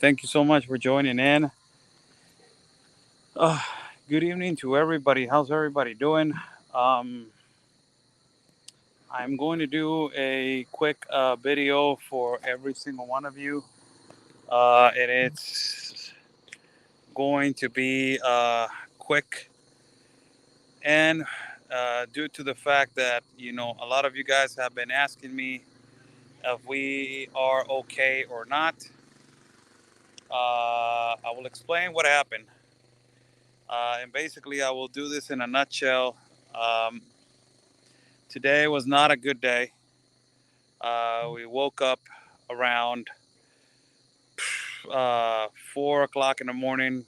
Thank you so much for joining in. Uh, Good evening to everybody. How's everybody doing? Um, I'm going to do a quick video for every single one of you, and it's going to be quick. And due to the fact that a lot of you guys have been asking me if we are okay or not, I will explain what happened. And basically, I will do this in a nutshell. Um, Today was not a good day. We woke up around 4 o'clock in the morning.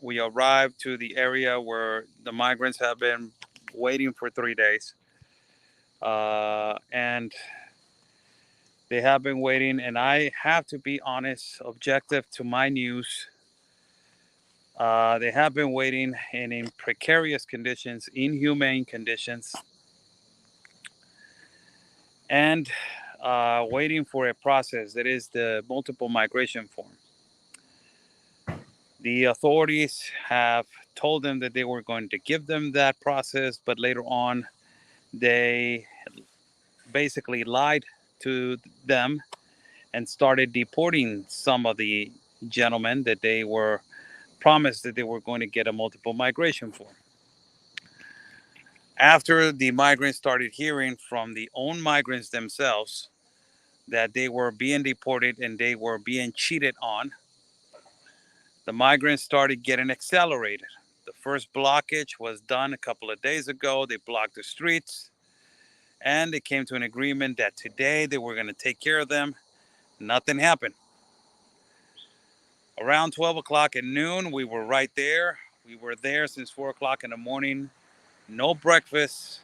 We arrived to the area where the migrants have been waiting for 3 days. And they have been waiting. And I have to be honest, objective to my news. They have been waiting in precarious conditions, inhumane conditions, and waiting for a process that is the multiple migration form. The authorities have told them that they were going to give them that process, but later on, they basically lied to them and started deporting some of the gentlemen that they were promised that they were going to get a multiple migration form. After the migrants started hearing from the own migrants themselves that they were being deported and they were being cheated on, the migrants started getting accelerated. The first blockage was done a couple of days ago. They blocked the streets and they came to an agreement that today they were going to take care of them. Nothing happened. Around 12 o'clock at noon, we were right there. We were there since 4 o'clock in the morning. No breakfast,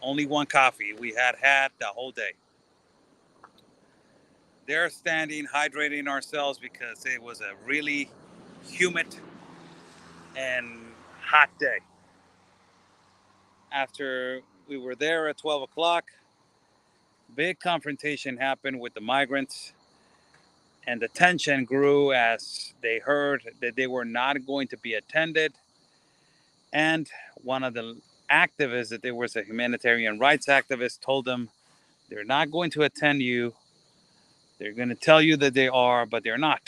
only one coffee. We had the whole day. They're standing, hydrating ourselves because it was a really humid and hot day. After we were there at 12 o'clock, big confrontation happened with the migrants, and the tension grew as they heard that they were not going to be attended. And one of the activists, that there was a humanitarian rights activist, told them they're not going to attend you. They're going to tell you that they are, but they're not.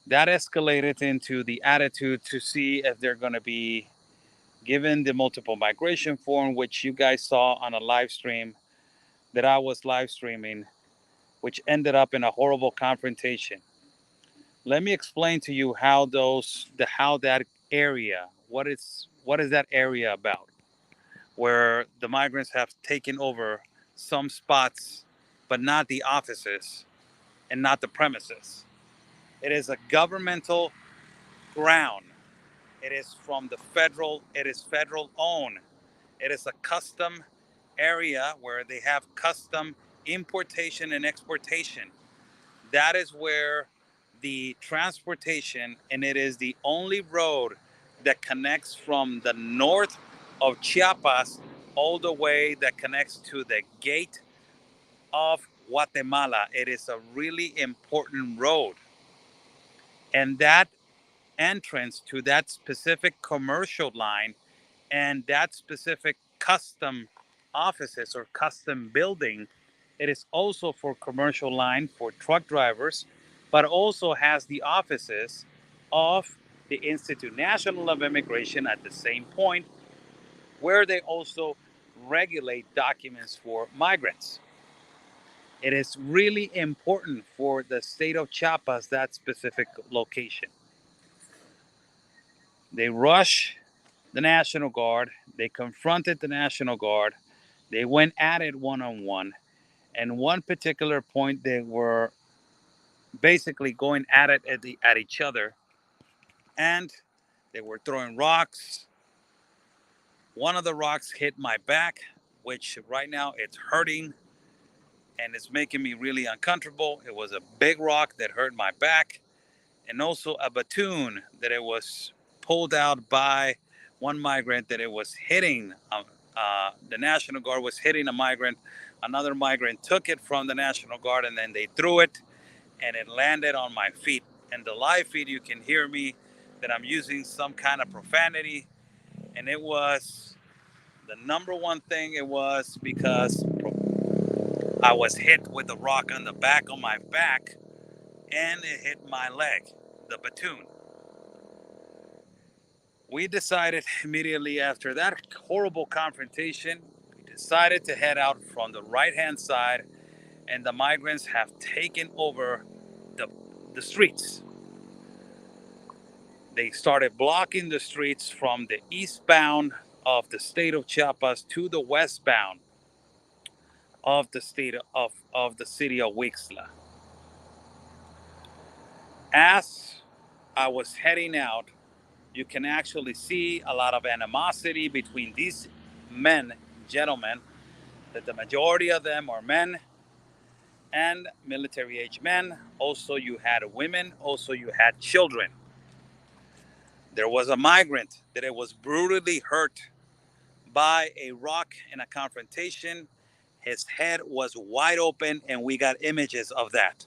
That escalated into the attitude to see if they're going to be given the multiple migration form, which you guys saw on a live stream that I was live streaming, which ended up in a horrible confrontation. Let me explain to you how that area, what is that area about, where the migrants have taken over some spots, but not the offices and not the premises. It is a governmental ground. It is from the federal. It is federal owned. It is a custom area where they have custom importation and exportation. That is where the transportation, and it is the only road that connects from the north of Chiapas all the way that connects to the gate of Guatemala. It is a really important road. And that entrance to that specific commercial line and that specific custom offices or custom building, it is also for commercial line for truck drivers, but also has the offices of the Institute National of Immigration at the same point, where they also regulate documents for migrants. It is really important for the state of Chiapas, that specific location. They rush the National Guard. They confronted the National Guard. They went at it one on one. And one particular point, they were basically going at it at each other. And they were throwing rocks. One of the rocks hit my back, which right now it's hurting and it's making me really uncomfortable. It was a big rock that hurt my back, and also a batoon that it was pulled out by one migrant that it was hitting. The National Guard was hitting a migrant. Another migrant took it from the National Guard and then they threw it. and it landed on my feet. In the live feed, you can hear me that I'm using some kind of profanity, and it was the number one thing. It was because I was hit with a rock on the back of my back, and it hit my leg, the platoon. We decided immediately after that horrible confrontation, we decided to head out from the right-hand side, and the migrants have taken over the streets. They started blocking the streets from the eastbound of the state of Chiapas to the westbound of the state of the city of Wixla. As I was heading out, you can actually see a lot of animosity between these men, gentlemen, that the majority of them are men and military age men. Also, you had women. Also, you had children. There was a migrant that it was brutally hurt by a rock in a confrontation. His head was wide open, and we got images of that.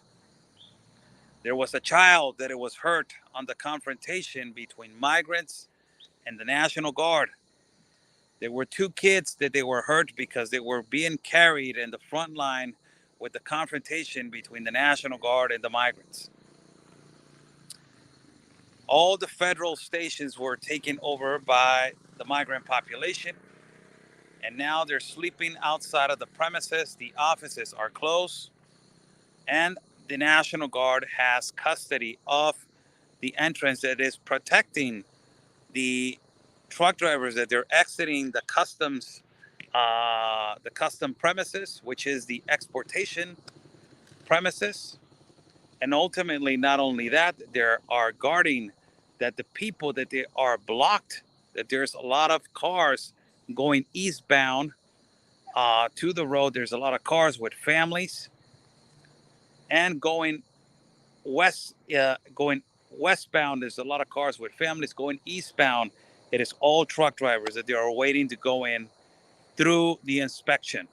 There was a child that it was hurt on the confrontation between migrants and the National Guard. There were two kids that they were hurt because they were being carried in the front line with the confrontation between the National Guard and the migrants. All the federal stations were taken over by the migrant population, and now they're sleeping outside of the premises. The offices are closed, and the National Guard has custody of the entrance that is protecting the truck drivers that they're exiting the custom premises, which is the exportation premises. And ultimately, not only that, they are guarding that the people that they are blocked, that there's a lot of cars going eastbound to the road. There's a lot of cars with families, and going westbound. There's a lot of cars with families. Going eastbound, it is all truck drivers that they are waiting to go in through the inspection.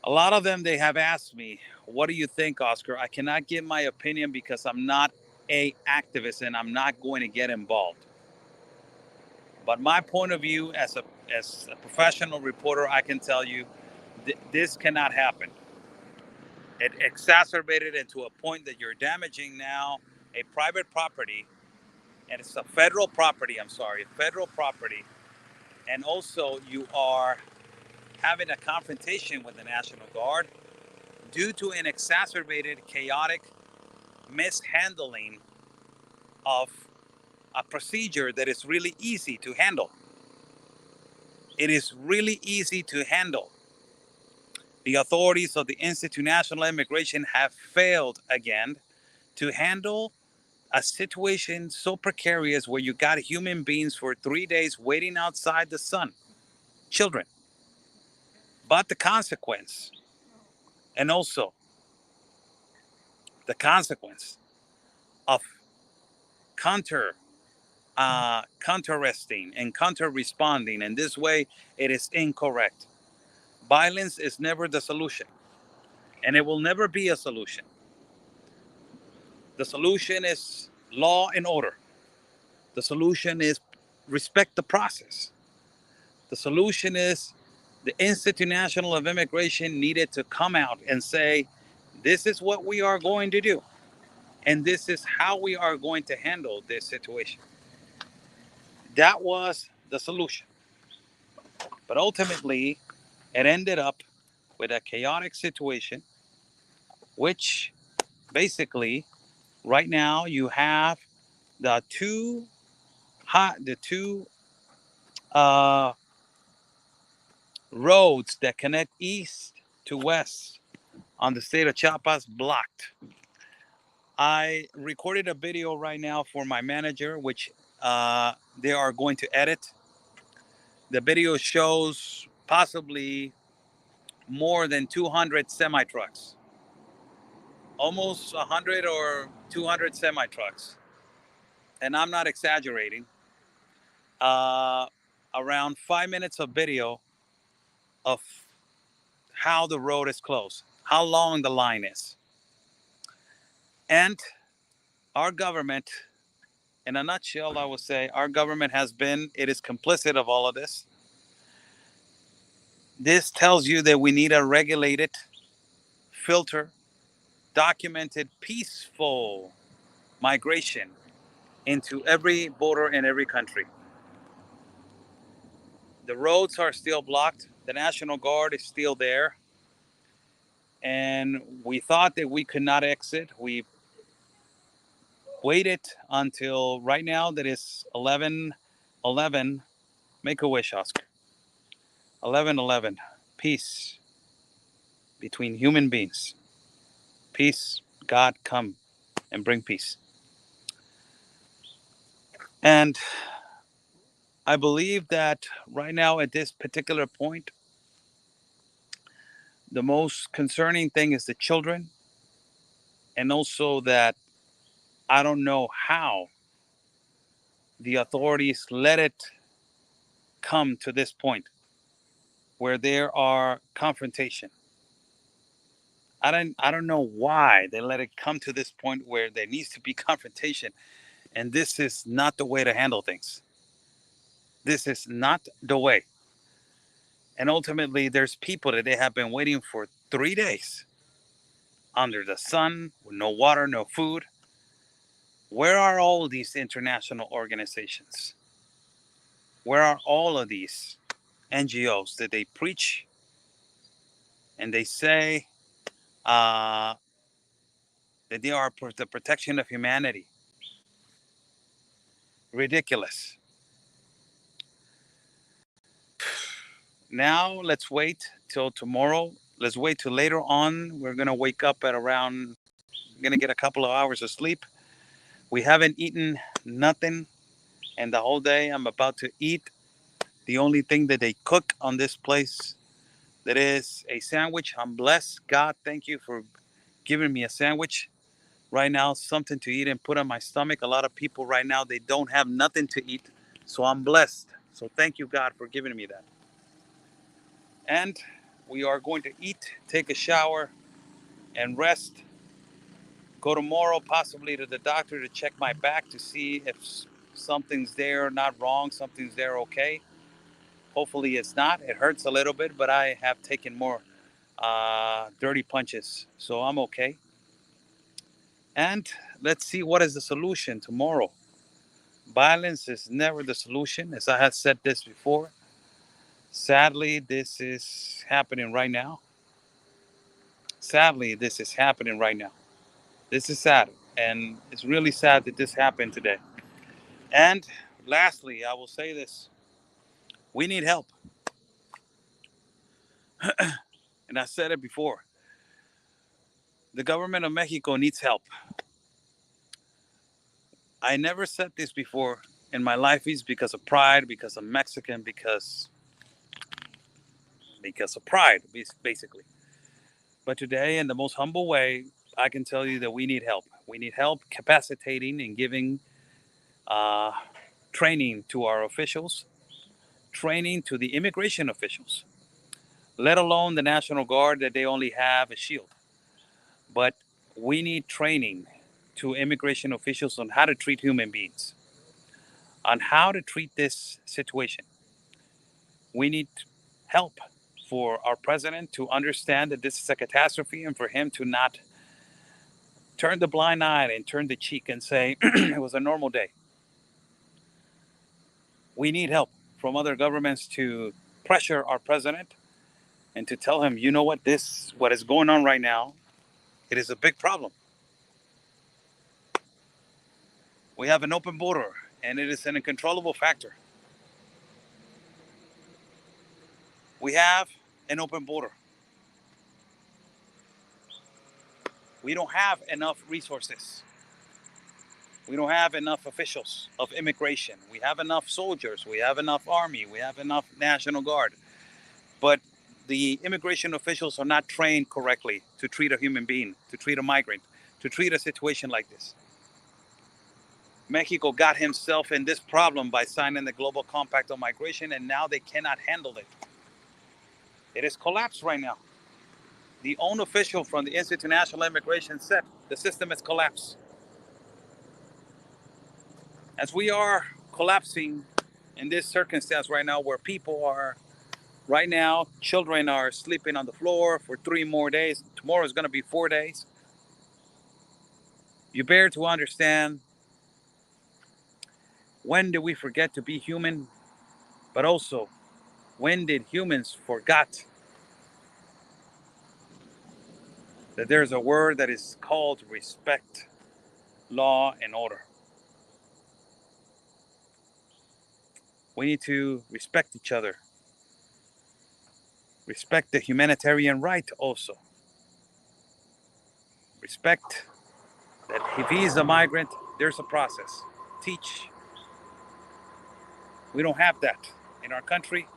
A lot of them, they have asked me, what do you think, Oscar? I cannot give my opinion because I'm not a activist and I'm not going to get involved. But my point of view as a professional reporter, I can tell you this cannot happen. It exacerbated into a point that you're damaging now a private property, and it's a federal property, federal property. And also you are having a confrontation with the National Guard due to an exacerbated, chaotic mishandling of a procedure that is really easy to handle. It is really easy to handle. The authorities of the Institute of National Immigration have failed again to handle a situation so precarious where you got human beings for 3 days waiting outside the sun, children. But the consequence, and also the consequence of counter counter-resting and counter-responding in this way, it is incorrect. Violence is never the solution, and it will never be a solution. The solution is law and order. The solution is respect the process. The solution is the Institute National of Immigration needed to come out and say, this is what we are going to do, and this is how we are going to handle this situation. That was the solution. But ultimately, it ended up with a chaotic situation, which basically, right now, you have the two uh, roads that connect east to west on the state of Chiapas blocked. I recorded a video right now for my manager, which they are going to edit. The video shows possibly more than 200 semi trucks, almost 100 or 200 semi trucks. And I'm not exaggerating. Uh, Around 5 minutes of video of how the road is closed, how long the line is. And our government, in a nutshell, I would say our government it is complicit of all of this. This tells you that we need a regulated, filter, documented, peaceful migration into every border in every country. The roads are still blocked. The National Guard is still there. And we thought that we could not exit. We waited until right now that is 11:11. Make a wish, Oscar. 11:11. Peace between human beings. Peace. God, come and bring peace. And I believe that right now at this particular point, the most concerning thing is the children. And also that I don't know how the authorities let it come to this point where there are confrontation. I don't know why they let it come to this point where there needs to be confrontation, and this is not the way to handle things. This is not the way. And ultimately, there's people that they have been waiting for 3 days under the sun with no water, no food. Where are all these international organizations? Where are all of these NGOs that they preach and they say that they are for the protection of humanity? Ridiculous. Now let's wait till tomorrow. Let's wait till later on. We're gonna wake up at around. Gonna get a couple of hours of sleep. We haven't eaten nothing, and the whole day I'm about to eat the only thing that they cook on this place. That is a sandwich. I'm blessed. God, thank you for giving me a sandwich right now, something to eat and put on my stomach. A lot of people right now they don't have nothing to eat, so I'm blessed. So thank you, God, for giving me that. And we are going to eat, take a shower, and rest. Go tomorrow, possibly to the doctor to check my back to see if something's there not wrong, something's there okay. Hopefully it's not. It hurts a little bit, but I have taken more dirty punches, so I'm okay. And let's see what is the solution tomorrow. Violence is never the solution, as I have said this before. Sadly, this is happening right now. Sadly, this is happening right now. This is sad, and it's really sad that this happened today. And lastly, I will say this: we need help, and I said it before. The government of Mexico needs help. I never said this before in my life. It's because of pride, because I'm Mexican, because of pride, basically. But today, in the most humble way, I can tell you that we need help. We need help capacitating and giving uh, training to our officials, training to the immigration officials, let alone the National Guard that they only have a shield. But we need training to immigration officials on how to treat human beings, on how to treat this situation. We need help for our president to understand that this is a catastrophe and for him to not turn the blind eye and turn the cheek and say it was a normal day. We need help from other governments to pressure our president and to tell him, you know what is going on right now, it is a big problem. We have an open border and it is an uncontrollable factor. We have an open border. We don't have enough resources. We don't have enough officials of immigration. We have enough soldiers. We have enough army. We have enough National Guard. But the immigration officials are not trained correctly to treat a human being, to treat a migrant, to treat a situation like this. Mexico got himself in this problem by signing the Global Compact on Migration, and now they cannot handle it. It is collapsed right now. The own official from the Institute of National Immigration said the system has collapsed. As we are collapsing in this circumstance right now, where people are right now, children are sleeping on the floor for 3 more days. Tomorrow is going to be 4 days. You bear to understand, when did we forget to be human? But also, when did humans forget that there's a word that is called respect, law, and order? We need to respect each other. Respect the humanitarian right also. Respect that if he's a migrant, there's a process. Teach. We don't have that in our country.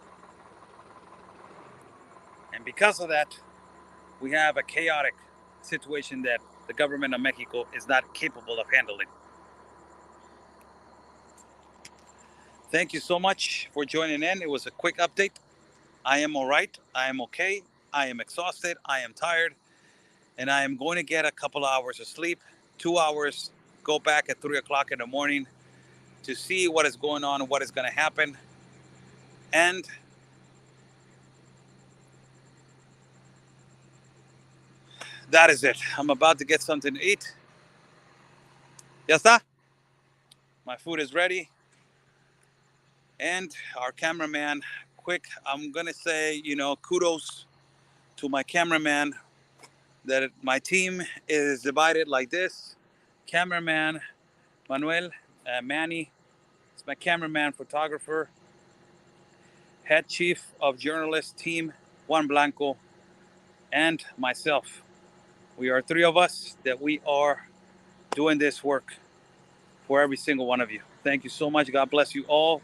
And because of that, we have a chaotic situation that the government of Mexico is not capable of handling. Thank you so much for joining in. It was a quick update. I am all right. I am okay. I am exhausted. I am tired. And I am going to get a couple of hours of sleep, 2 hours, go back at 3 o'clock in the morning to see what is going on and what is going to happen. And that is it. I'm about to get something to eat. Ya está. My food is ready. And our cameraman, quick, I'm going to say, kudos to my cameraman, that my team is divided like this. Cameraman Manuel, Manny is my cameraman, photographer. Head chief of journalist team, Juan Blanco, and myself. We are 3 of us that we are doing this work for every single one of you. Thank you so much. God bless you all.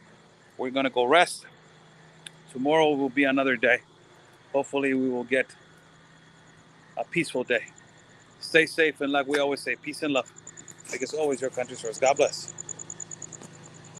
We're going to go rest. Tomorrow will be another day. Hopefully we will get a peaceful day. Stay safe, and like we always say, peace and love. Like it's always your country's first. God bless.